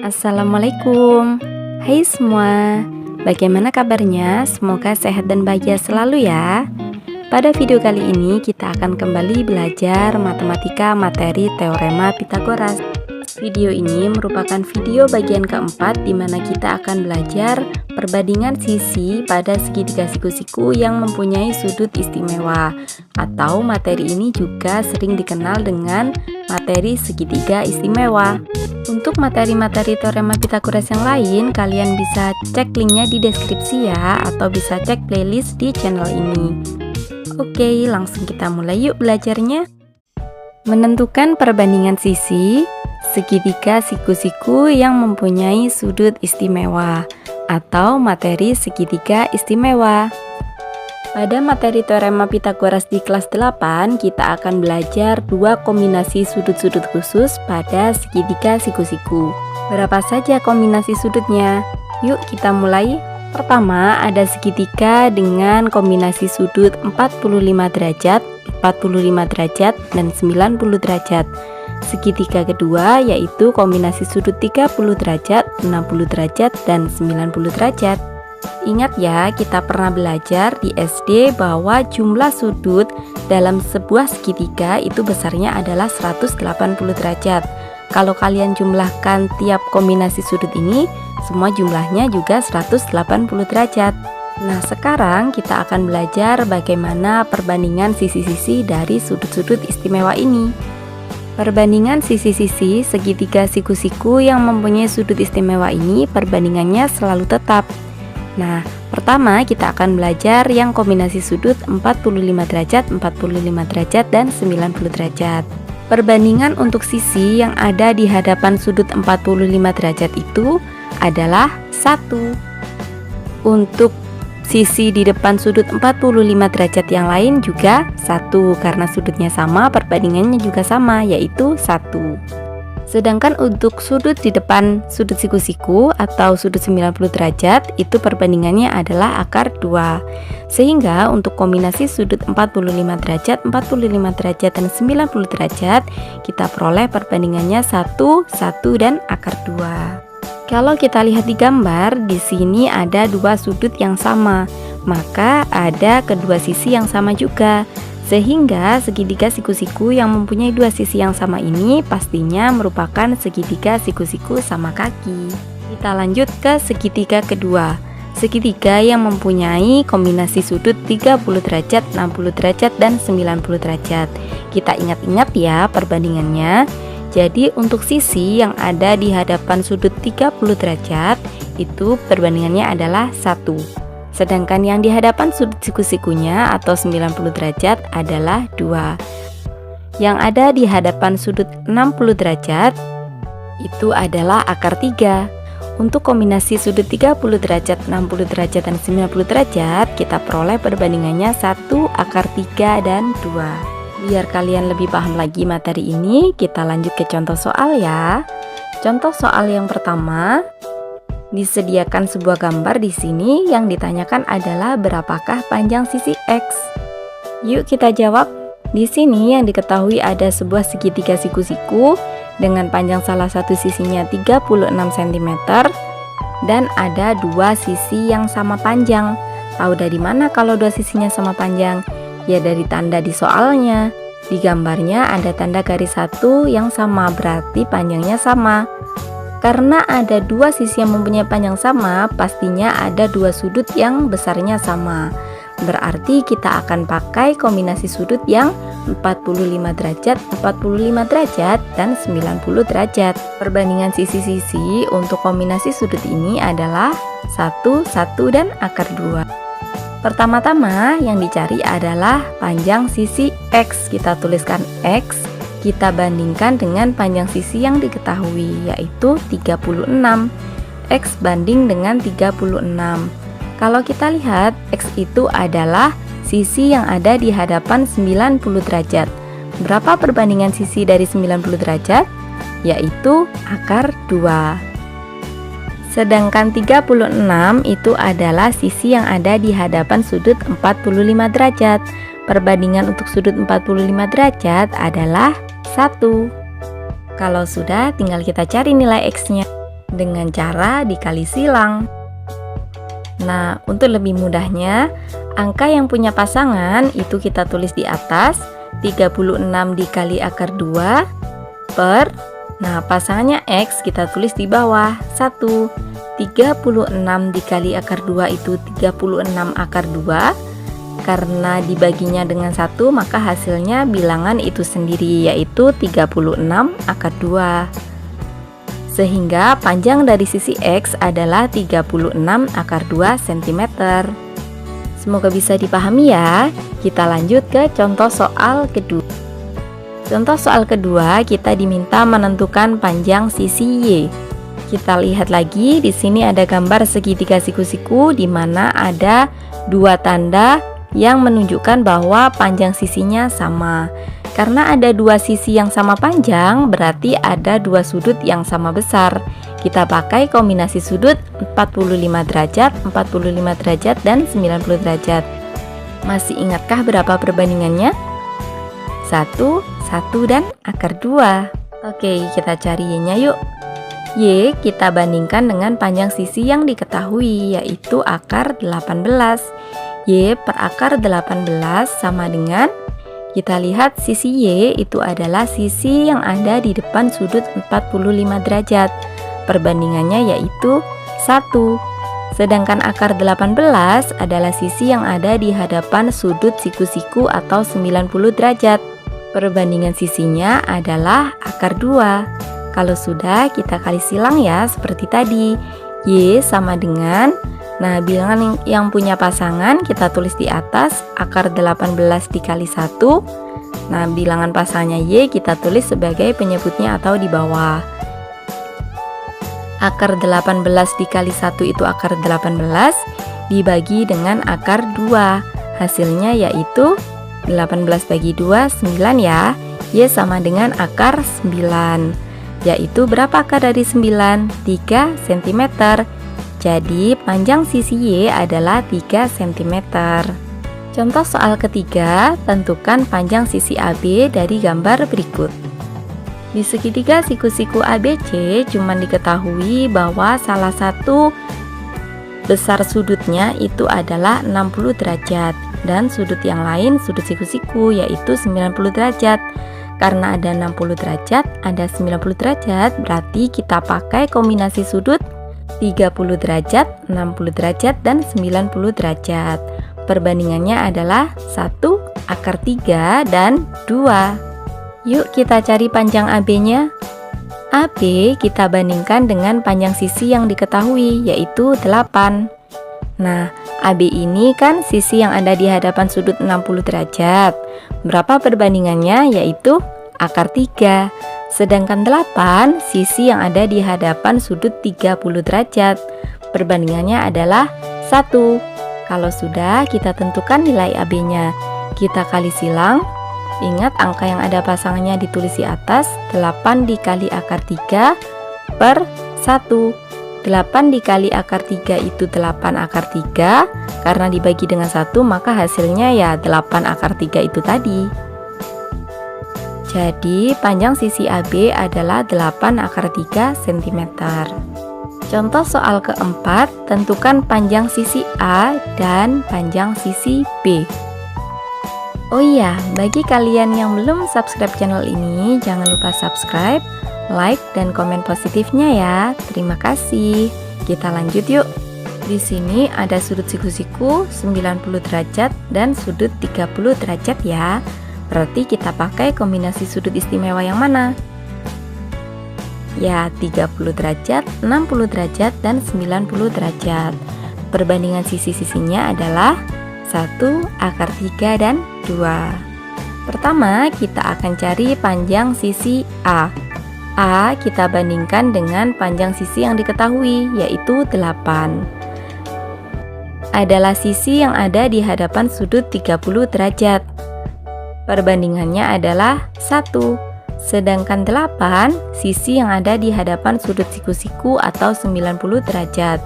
Assalamualaikum. Hai semua, bagaimana kabarnya? Semoga sehat dan bahagia selalu ya. Pada video kali ini kita akan kembali belajar matematika materi teorema Pitagoras. Video ini merupakan video bagian keempat di mana kita akan belajar perbandingan sisi pada segitiga siku-siku yang mempunyai sudut istimewa, atau materi ini juga sering dikenal dengan materi segitiga istimewa. Untuk materi-materi teorema Pitagoras yang lain, kalian bisa cek linknya di deskripsi ya, atau bisa cek playlist di channel ini. Oke, langsung kita mulai yuk belajarnya. Menentukan perbandingan sisi segitiga siku-siku yang mempunyai sudut istimewa, atau materi segitiga istimewa. Pada materi teorema Pitagoras di kelas 8, kita akan belajar dua kombinasi sudut-sudut khusus pada segitiga siku-siku. Berapa saja kombinasi sudutnya? Yuk kita mulai. Pertama, ada segitiga dengan kombinasi sudut 45 derajat, 45 derajat, dan 90 derajat. Segitiga kedua yaitu kombinasi sudut 30 derajat, 60 derajat, dan 90 derajat. Ingat ya, kita pernah belajar di SD bahwa jumlah sudut dalam sebuah segitiga itu besarnya adalah 180 derajat. Kalau kalian jumlahkan tiap kombinasi sudut ini, semua jumlahnya juga 180 derajat. Nah, sekarang kita akan belajar bagaimana perbandingan sisi-sisi dari sudut-sudut istimewa ini. Perbandingan sisi-sisi segitiga siku-siku yang mempunyai sudut istimewa ini perbandingannya selalu tetap. Nah, pertama kita akan belajar yang kombinasi sudut 45 derajat, 45 derajat, dan 90 derajat. Perbandingan untuk sisi yang ada di hadapan sudut 45 derajat itu adalah 1. Untuk sisi di depan sudut 45 derajat yang lain juga 1, karena sudutnya sama, perbandingannya juga sama, yaitu 1. Sedangkan untuk sudut di depan sudut siku-siku atau sudut 90 derajat itu perbandingannya adalah akar 2. Sehingga untuk kombinasi sudut 45 derajat, 45 derajat, dan 90 derajat kita peroleh perbandingannya 1, 1, dan akar 2. Kalau kita lihat di gambar, di sini ada dua sudut yang sama, maka ada kedua sisi yang sama juga. Sehingga segitiga siku-siku yang mempunyai dua sisi yang sama ini pastinya merupakan segitiga siku-siku sama kaki. Kita lanjut ke segitiga kedua. Segitiga yang mempunyai kombinasi sudut 30 derajat, 60 derajat, dan 90 derajat. Kita ingat-ingat ya perbandingannya. Jadi untuk sisi yang ada di hadapan sudut 30 derajat itu perbandingannya adalah 1. Sedangkan yang di hadapan sudut siku-sikunya atau 90 derajat adalah 2. Yang ada di hadapan sudut 60 derajat itu adalah akar 3. Untuk kombinasi sudut 30 derajat, 60 derajat, dan 90 derajat kita peroleh perbandingannya 1, akar 3, dan 2. Biar kalian lebih paham lagi materi ini, kita lanjut ke contoh soal ya. Contoh soal yang pertama, disediakan sebuah gambar di sini yang ditanyakan adalah berapakah panjang sisi X. Yuk kita jawab. Di sini yang diketahui ada sebuah segitiga siku-siku dengan panjang salah satu sisinya 36 cm dan ada dua sisi yang sama panjang. Tahu dari mana kalau dua sisinya sama panjang? Ya dari tanda di soalnya. Di gambarnya ada tanda garis satu yang sama, berarti panjangnya sama. Karena ada dua sisi yang mempunyai panjang sama, pastinya ada dua sudut yang besarnya sama. Berarti kita akan pakai kombinasi sudut yang 45 derajat, 45 derajat, dan 90 derajat. Perbandingan sisi-sisi untuk kombinasi sudut ini adalah 1, 1, dan akar 2. Pertama-tama yang dicari adalah panjang sisi X. Kita tuliskan X. Kita bandingkan dengan panjang sisi yang diketahui, yaitu 36. X banding dengan 36. Kalau kita lihat, X itu adalah sisi yang ada di hadapan 90 derajat. Berapa perbandingan sisi dari 90 derajat? Yaitu akar 2. Sedangkan 36 itu adalah sisi yang ada di hadapan sudut 45 derajat. Perbandingan untuk sudut 45 derajat adalah 1. Kalau sudah, tinggal kita cari nilai X-nya. dengan cara dikali silang. Nah, untuk lebih mudahnya, angka yang punya pasangan itu kita tulis di atas, 36 dikali akar 2 per, nah pasangannya X kita tulis di bawah, 1. 36 dikali akar 2 itu 36 akar 2. Karena dibaginya dengan 1, maka hasilnya bilangan itu sendiri, yaitu 36 akar 2. Sehingga panjang dari sisi X adalah 36 akar 2 cm. Semoga bisa dipahami ya. Kita lanjut ke contoh soal kedua. Contoh soal kedua, kita diminta menentukan panjang sisi Y. Kita lihat lagi, di sini ada gambar segitiga siku-siku di mana ada dua tanda yang menunjukkan bahwa panjang sisinya sama. Karena ada dua sisi yang sama panjang, berarti ada dua sudut yang sama besar. Kita pakai kombinasi sudut 45 derajat, 45 derajat, dan 90 derajat. Masih ingatkah berapa perbandingannya? 1, 1, dan akar 2. Oke, kita cari Y-nya yuk. Y kita bandingkan dengan panjang sisi yang diketahui, yaitu akar 18. Y per akar 18 sama dengan, kita lihat sisi Y itu adalah sisi yang ada di depan sudut 45 derajat. Perbandingannya yaitu 1. Sedangkan akar 18 adalah sisi yang ada di hadapan sudut siku-siku atau 90 derajat. Perbandingan sisinya adalah akar 2. Kalau sudah, kita kali silang ya, seperti tadi. Y sama dengan, nah bilangan yang punya pasangan kita tulis di atas, akar 18 dikali 1. Nah bilangan pasangannya Y kita tulis sebagai penyebutnya atau di bawah. Akar 18 dikali 1 itu akar 18 dibagi dengan akar 2. Hasilnya yaitu 18 bagi 2, 9 ya. Y sama dengan akar 9. Yaitu berapa akar dari 9? 3 cm. Jadi panjang sisi Y adalah 3 cm. Contoh soal ketiga, tentukan panjang sisi AB dari gambar berikut. Di segitiga siku-siku ABC cuma diketahui bahwa salah satu besar sudutnya itu adalah 60 derajat dan sudut yang lain sudut siku-siku yaitu 90 derajat. Karena ada 60 derajat, ada 90 derajat, berarti kita pakai kombinasi sudut 30 derajat, 60 derajat, dan 90 derajat. Perbandingannya adalah 1, akar 3, dan 2. Yuk kita cari panjang AB-nya. AB kita bandingkan dengan panjang sisi yang diketahui, yaitu 8. Nah, AB ini kan sisi yang ada di hadapan sudut 60 derajat. Berapa perbandingannya? Yaitu akar 3. Sedangkan 8 sisi yang ada di hadapan sudut 30 derajat. Perbandingannya adalah 1. Kalau sudah, kita tentukan nilai AB-nya. Kita kali silang. Ingat angka yang ada pasangannya ditulis di atas, 8 dikali akar 3 per 1. 8 dikali akar 3 itu 8 akar 3. Karena dibagi dengan 1, maka hasilnya ya 8 akar 3 itu tadi. Jadi panjang sisi AB adalah 8 akar 3 cm. Contoh soal keempat, tentukan panjang sisi A dan panjang sisi B. Oh iya, bagi kalian yang belum subscribe channel ini, jangan lupa subscribe, like, dan komen positifnya ya. Terima kasih. Kita lanjut yuk. Di sini ada sudut siku-siku 90 derajat dan sudut 30 derajat ya. Berarti kita pakai kombinasi sudut istimewa yang mana? Ya, 30 derajat, 60 derajat, dan 90 derajat. Perbandingan sisi-sisinya adalah 1, akar 3, dan 2. Pertama, kita akan cari panjang sisi A. A kita bandingkan dengan panjang sisi yang diketahui, yaitu 8. Adalah sisi yang ada di hadapan sudut 30 derajat. Perbandingannya adalah 1. Sedangkan 8 sisi yang ada di hadapan sudut siku-siku atau 90 derajat.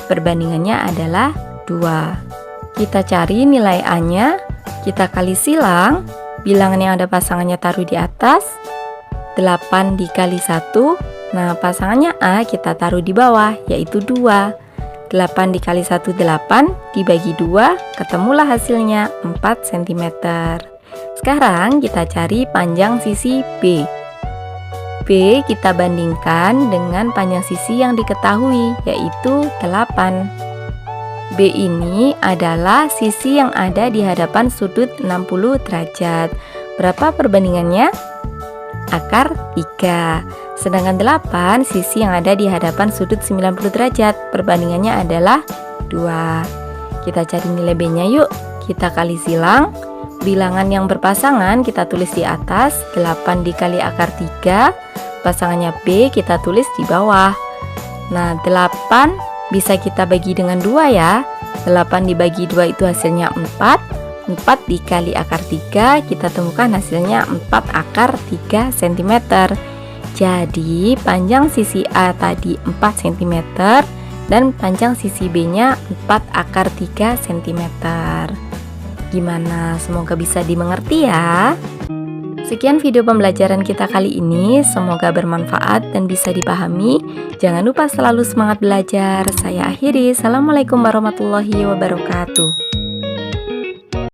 Perbandingannya adalah 2. Kita cari nilai A-nya, kita kali silang, bilangan yang ada pasangannya taruh di atas, 8 dikali 1 Nah, pasangannya A kita taruh di bawah, yaitu 2. 8 dikali 1, 8, dibagi 2, ketemulah hasilnya 4 cm. Sekarang kita cari panjang sisi B. B kita bandingkan dengan panjang sisi yang diketahui, yaitu 8. B ini adalah sisi yang ada di hadapan sudut 60 derajat. Berapa perbandingannya? Akar 3. Sedangkan 8 sisi yang ada di hadapan sudut 90 derajat. Perbandingannya adalah 2. Kita cari nilai B-nya yuk. Kita kali silang. Bilangan yang berpasangan kita tulis di atas, 8 dikali akar 3. Pasangannya B kita tulis di bawah. Nah, 8 bisa kita bagi dengan 2 ya. 8 dibagi 2 itu hasilnya 4. 4 dikali akar 3 kita temukan hasilnya 4 akar 3 cm. Jadi panjang sisi A tadi 4 cm dan panjang sisi B nya 4 akar 3 cm. Gimana? Semoga bisa dimengerti ya. Sekian video pembelajaran kita kali ini, semoga bermanfaat dan bisa dipahami. Jangan lupa selalu semangat belajar. Saya akhiri, Assalamualaikum warahmatullahi wabarakatuh.